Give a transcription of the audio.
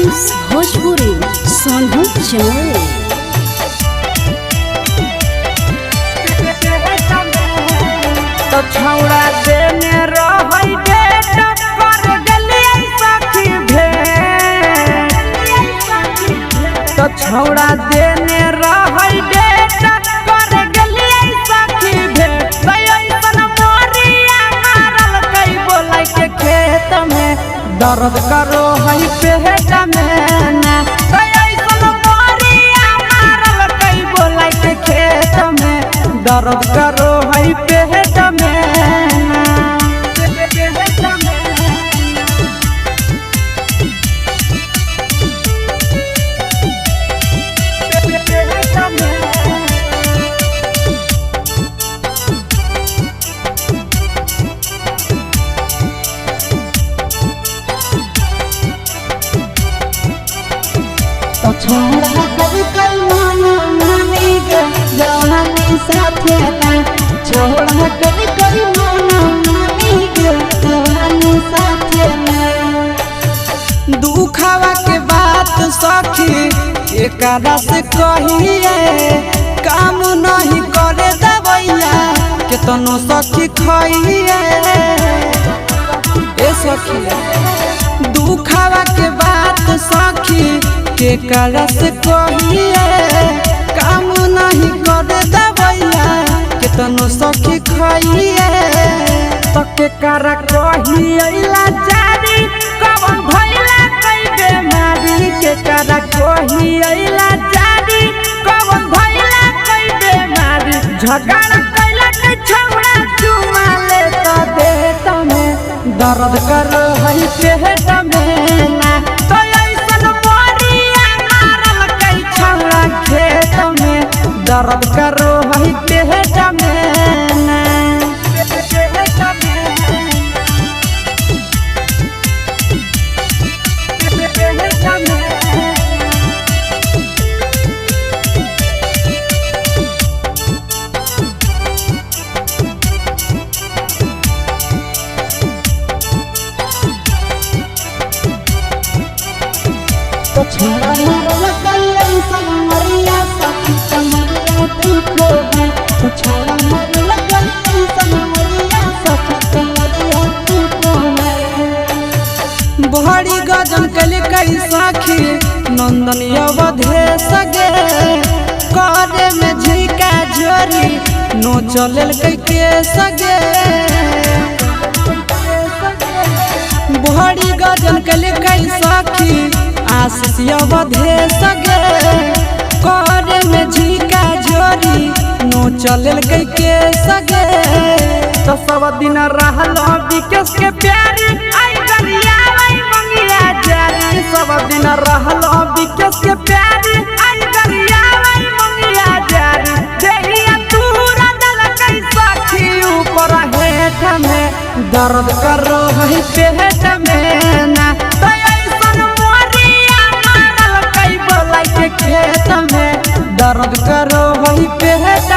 Films Bhojpuri Sonu Chamoli. तो छौड़ा देने रहै डेट कर गेलियै सखी भेट। तो छौड़ा देने रहै डेट कर गेलियै सखी भेट। ऐसन मोरिया मारल कई बोलै के खेत में दर्द करो है पेट में ना। ऐसन मोरिया मारल कई बोलै के खेत में दर्द करो है पेट में। तो छोड़ा कभी कल माना मानी गे जवानी साथे ना। छोड़ा कभी कल माना मानी गे जवानी साथे ना। दुखावा के बात सखी एकरा से कहिए काम नहीं करे दवैया केतनो सखी खइए। ए सखी दुखावा के बात सखी केकरा से कहिए काम नहीं करे दवैया केतनो सखी खइए। तो केकरा कहिए लाचारी कवन भइला कई बेमारी। केकरा कहिए लाचारी कवन भइला कई बेमारी। झगड़ा कैला के छौड़ा चुमा ले तो देत में दर्द कर है पेट में ना। तो ऐसन मोरिया मारल कई छौड़ा खेत में दर्द करो है पेट में ना। तो छोड़ा मारल कई ऐसन मरिया सखी कमरिया दुखो है। तो छोड़ा मारल कई ऐसन मरिया सखी कमरिया दुखो है। बहरी गजन कल कई सखी नंदन अवधे सगे करे में झिका झोरी नो चलल कई के सगे। बहरी गजन कल कई सखी आशीष अवधे सगे करे में झिका झोरी नो चलल कई के सगे। तो सब दिन रहल विकेश के प्यारी आई गरिया आई मंगिया जारी। सब दिन रहल विकेश के प्यारी आई गरिया आई मंगिया जारी। देहिया तूरा दल कई सखी ऊपर हेठ में दर्द करो है पेट में ना। तो ऐसन मोरिया मारल कई बोलै के खेत में दर्द करो है पेट